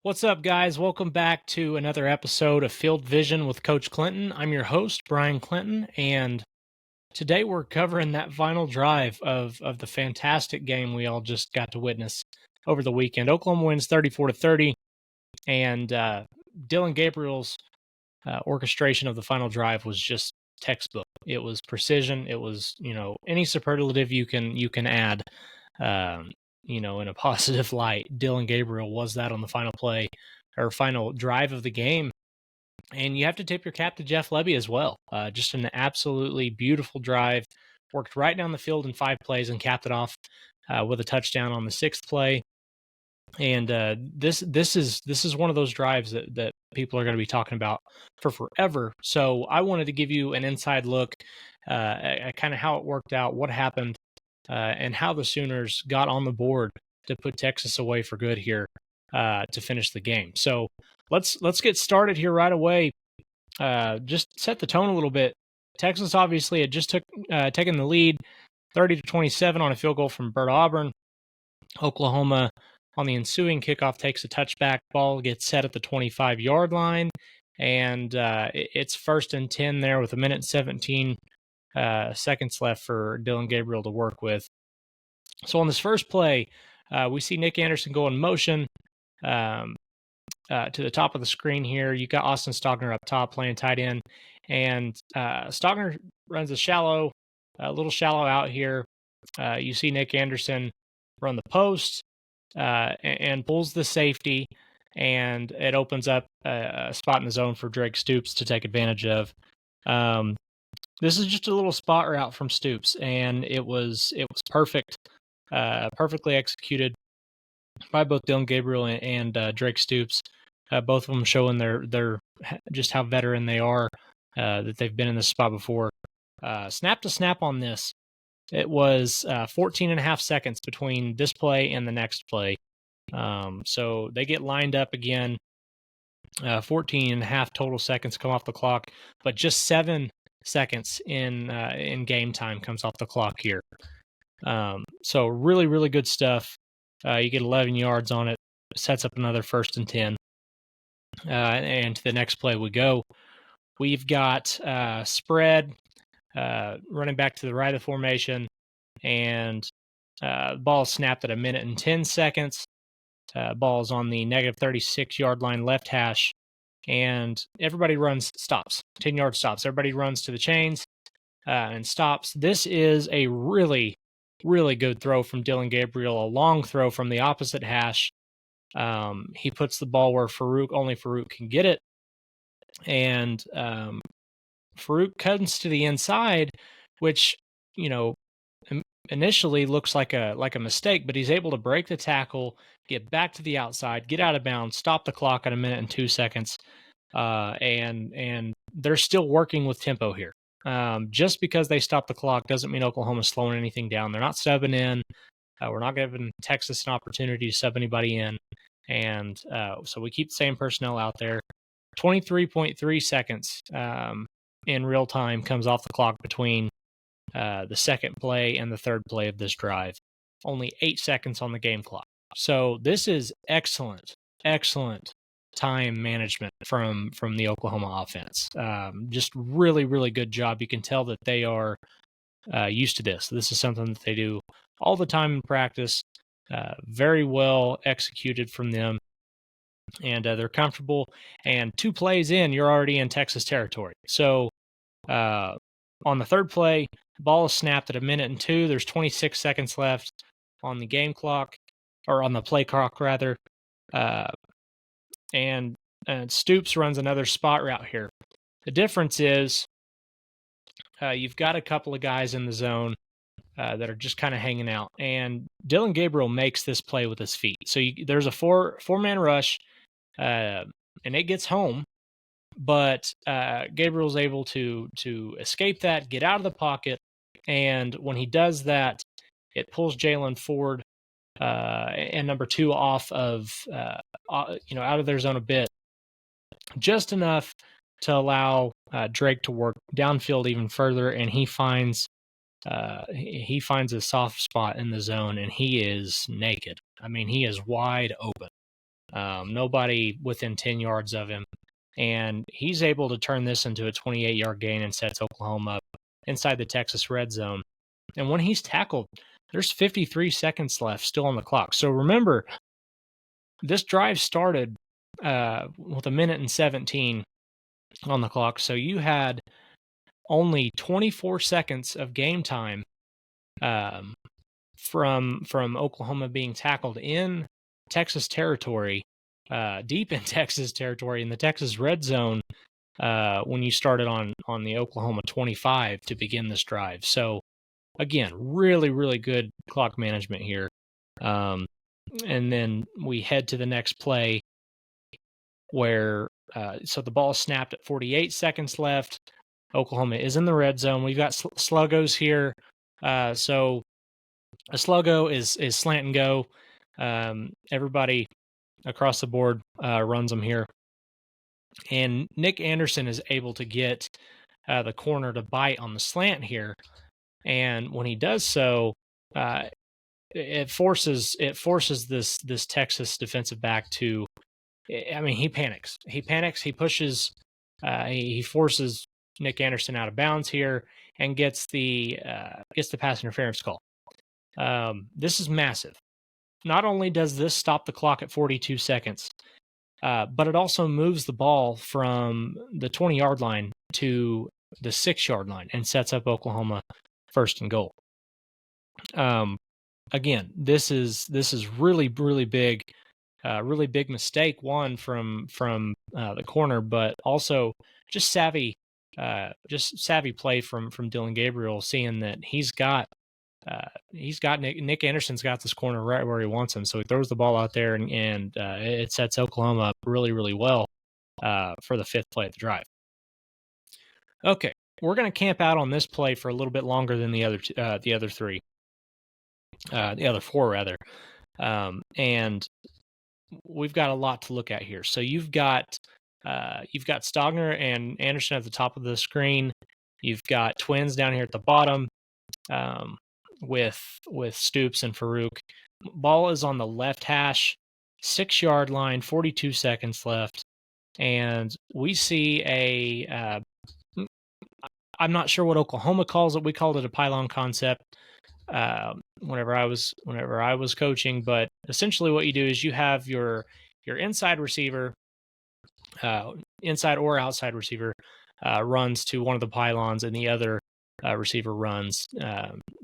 What's up, guys? Welcome back to another episode of Field Vision with Coach Clinton. I'm your host, Bryan Clinton, and today we're covering that final drive of the fantastic game we all just got to witness over the weekend. Oklahoma wins 34-30, and Dylan Gabriel's orchestration of the final drive was just textbook. It was precision. It was, any superlative you can add. In a positive light, Dylan Gabriel was that on the final play or final drive of the game. And you have to tip your cap to Jeff Lebby as well. Just an absolutely beautiful drive. Worked right down the field in 5 plays and capped it off with a touchdown on the 6th play. And this is one of those drives that people are going to be talking about for forever. So I wanted to give you an inside look at kind of how it worked out, what happened, and how the Sooners got on the board to put Texas away for good here to finish the game. So let's get started here right away. Just set the tone a little bit. Texas obviously had just taken the lead 30-27 on a field goal from Bert Auburn. Oklahoma on the ensuing kickoff takes a touchback ball, gets set at the 25-yard line, and it's 1st and 10 there with 1:17 seconds left for Dylan Gabriel to work with. So on this first play, we see Nick Anderson go in motion to the top of the screen here. You got Austin Stogner up top playing tight end, and Stogner runs a little shallow out here. You see Nick Anderson run the post and pulls the safety, and it opens up a spot in the zone for Drake Stoops to take advantage of. This is just a little spot route from Stoops, and it was perfect, perfectly executed by both Dylan Gabriel and Drake Stoops. Both of them showing their just how veteran they are, that they've been in this spot before. Snap to snap on this, it was 14 and a half seconds between this play and the next play. So they get lined up again. 14 and a half total seconds come off the clock, but just 7 seconds in game time comes off the clock here. So really, really good stuff. You get 11 yards on it, sets up another 1st and 10. And to the next play we go. We've got spread running back to the right of the formation, and ball snapped at 1:10 seconds. Ball's on the negative 36-yard line left hash, and everybody stops, 10-yard stops. Everybody runs to the chains and stops. This is a really, really good throw from Dylan Gabriel, a long throw from the opposite hash. He puts the ball where only Farouk can get it, and Farouk comes to the inside, which, initially looks like a mistake, but he's able to break the tackle, get back to the outside, get out of bounds, stop the clock at 1:02 seconds, and they're still working with tempo here. Just because they stop the clock doesn't mean Oklahoma's slowing anything down. They're not subbing in. We're not giving Texas an opportunity to sub anybody in, and so we keep the same personnel out there. 23.3 seconds in real time comes off the clock between the second play and the third play of this drive. Only 8 seconds on the game clock. So this is excellent time management from the Oklahoma offense. Just really, really good job. You can tell that they are used to this. This is something that they do all the time in practice. Very well executed from them. And they're comfortable. And 2 plays in, you're already in Texas territory. So on the third play, the ball is snapped at 1:02. There's 26 seconds left on the game clock, or on the play clock, rather. And Stoops runs another spot route here. The difference is you've got a couple of guys in the zone that are just kind of hanging out. And Dylan Gabriel makes this play with his feet. So there's a four-man rush, and it gets home. But Gabriel's able to escape that, get out of the pocket, and when he does that, it pulls Jalen Ford and number 2 off of out of their zone a bit, just enough to allow Drake to work downfield even further, and he finds a soft spot in the zone, and he is naked. I mean, he is wide open. nobody within 10 yards of him. And he's able to turn this into a 28-yard gain and sets Oklahoma up inside the Texas red zone. And when he's tackled, there's 53 seconds left still on the clock. So remember, this drive started with 1:17 on the clock. So you had only 24 seconds of game time from Oklahoma being tackled in Texas territory, deep in Texas territory in the Texas red zone when you started on the Oklahoma 25 to begin this drive. So again, really, really good clock management here. And then we head to the next play where so the ball snapped at 48 seconds left. Oklahoma is in the red zone. We've got sluggos here. So a sluggo is slant and go. Everybody across the board runs them here. And Nick Anderson is able to get the corner to bite on the slant here. And when he does so, it forces this Texas defensive back to, I mean, he panics. He pushes, he forces Nick Anderson out of bounds here and gets the pass interference call. This is massive. Not only does this stop the clock at 42 seconds, but it also moves the ball from the 20-yard line to the 6-yard line and sets up Oklahoma first and goal. Again, this is really, really big. Really big mistake, one from the corner, but also just savvy play from Dillon Gabriel, seeing that he's got Nick Anderson's got this corner right where he wants him, so he throws the ball out there and it sets Oklahoma up really, really well for the fifth play of the drive. Okay, we're going to camp out on this play for a little bit longer than the other four rather, and we've got a lot to look at here. So you've got Stogner and Anderson at the top of the screen. You've got twins down here at the bottom with Stoops and Farouk. Ball is on the left hash, 6-yard line, 42 seconds left, and we see I'm not sure what Oklahoma calls it. We called it a pylon concept whenever I was coaching, but essentially what you do is you have your inside receiver, inside or outside receiver, runs to one of the pylons, and the other receiver runs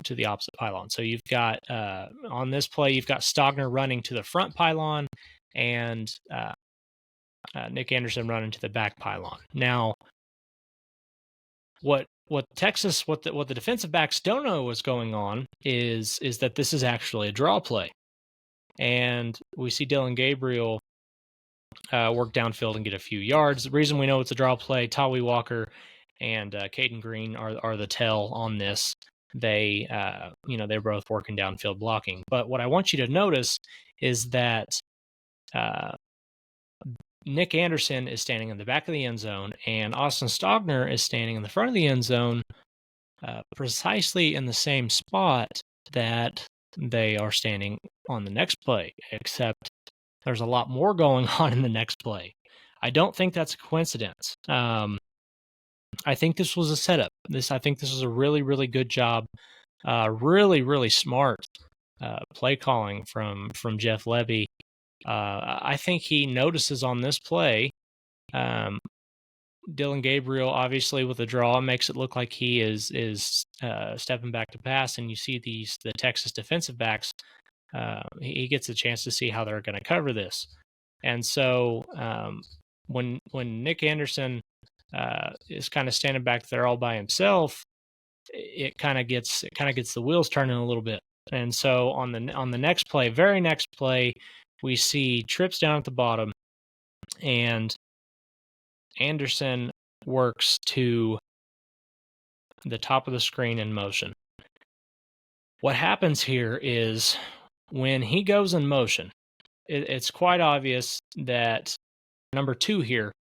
to the opposite pylon. So you've got on this play, you've got Stogner running to the front pylon and Nick Anderson running to the back pylon. Now, what the defensive backs don't know what's going on is that this is actually a draw play, and we see Dillon Gabriel work downfield and get a few yards. The reason we know it's a draw play, Tawi Walker and Caden Green are the tell on this. They're both working downfield blocking. But what I want you to notice is that Nick Anderson is standing in the back of the end zone, and Austin Stogner is standing in the front of the end zone, precisely in the same spot that they are standing on the next play, except there's a lot more going on in the next play. I don't think that's a coincidence. I think this was a setup. I think this was a really, really good job, really, really smart play calling from Jeff Levy. I think he notices on this play, Dillon Gabriel, obviously with a draw, makes it look like he is stepping back to pass, and you see the Texas defensive backs. He gets a chance to see how they're going to cover this, and so when Nick Anderson is kind of standing back there all by himself, it kind of gets the wheels turning a little bit. And so on the next play, very next play, we see trips down at the bottom, and Anderson works to the top of the screen in motion. What happens here is when he goes in motion, it's quite obvious that number 2 here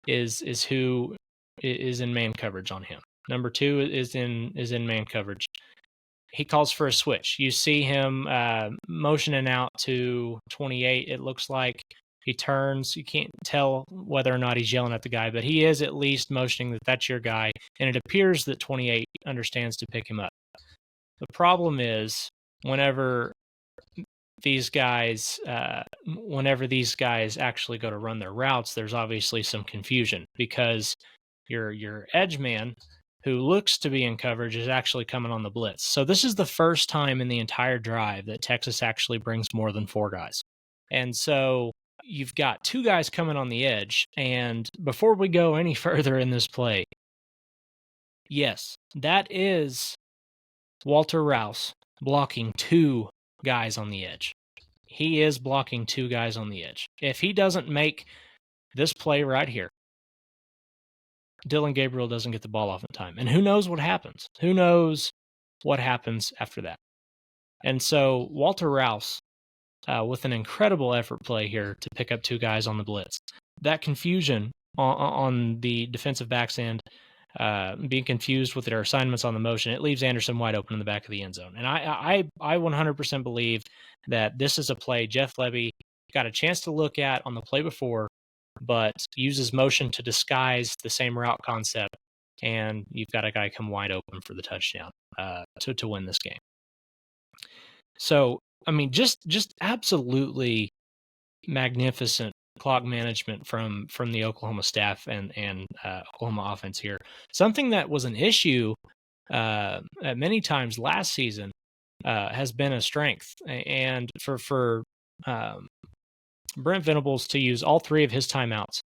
is who is in man coverage on him. Number 2 is in man coverage. He calls for a switch. You see him motioning out to 28, it looks like, He turns. You can't tell whether or not he's yelling at the guy, but he is at least motioning that that's your guy. And it appears that 28 understands to pick him up. The problem is whenever these guys actually go to run their routes, there's obviously some confusion because your edge man who looks to be in coverage is actually coming on the blitz. So this is the first time in the entire drive that Texas actually brings more than 4 guys. And so you've got 2 guys coming on the edge. And before we go any further in this play, yes, that is Walter Rouse blocking 2 guys on the edge. He is blocking 2 guys on the edge. If he doesn't make this play right here, Dylan Gabriel doesn't get the ball off in time. And who knows what happens? Who knows what happens after that? And so Walter Rouse, with an incredible effort play here to pick up 2 guys on the blitz. That confusion on the defensive back's end, being confused with their assignments on the motion, it leaves Anderson wide open in the back of the end zone. And I 100% believe that this is a play Jeff Lebby got a chance to look at on the play before, but uses motion to disguise the same route concept, and you've got a guy come wide open for the touchdown to win this game. So, I mean, just absolutely magnificent clock management from the Oklahoma staff and Oklahoma offense here. Something that was an issue at many times last season has been a strength, and for Brent Venables to use all 3 of his timeouts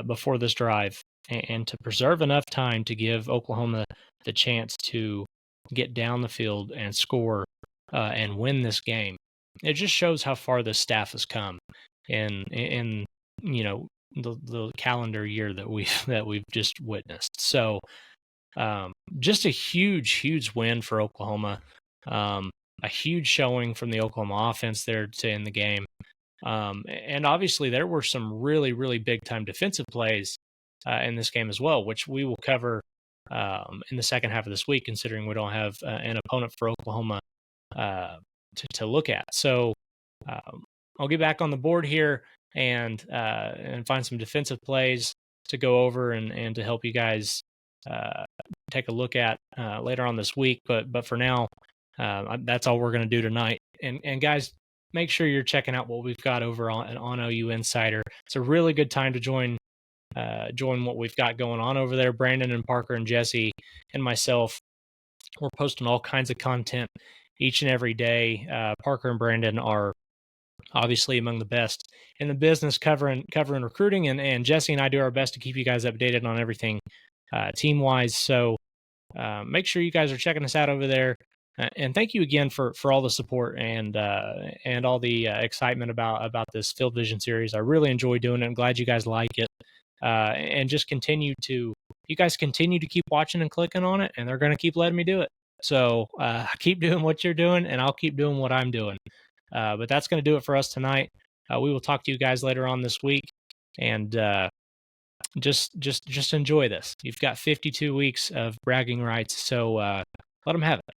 before this drive and to preserve enough time to give Oklahoma the chance to get down the field and score and win this game. It just shows how far this staff has come in the calendar year that we've just witnessed. So just a huge win for Oklahoma. A huge showing from the Oklahoma offense there to end the game. And obviously there were some really big time defensive plays in this game as well, which we will cover in the second half of this week, considering we don't have an opponent for Oklahoma to look at. So I'll get back on the board here and find some defensive plays to go over and to help you guys take a look at later on this week. But for now, that's all we're going to do tonight. And guys, make sure you're checking out what we've got over on OU Insider. It's a really good time to join what we've got going on over there. Brandon and Parker and Jesse and myself, we're posting all kinds of content each and every day. Parker and Brandon are obviously among the best in the business covering recruiting, and Jesse and I do our best to keep you guys updated on everything team-wise. So make sure you guys are checking us out over there. And thank you again for all the support and all the excitement about this Field Vision series. I really enjoy doing it. I'm glad you guys like it. And just continue to keep watching and clicking on it, and they're going to keep letting me do it. So keep doing what you're doing, and I'll keep doing what I'm doing. But that's going to do it for us tonight. We will talk to you guys later on this week, and just enjoy this. You've got 52 weeks of bragging rights, so let them have it.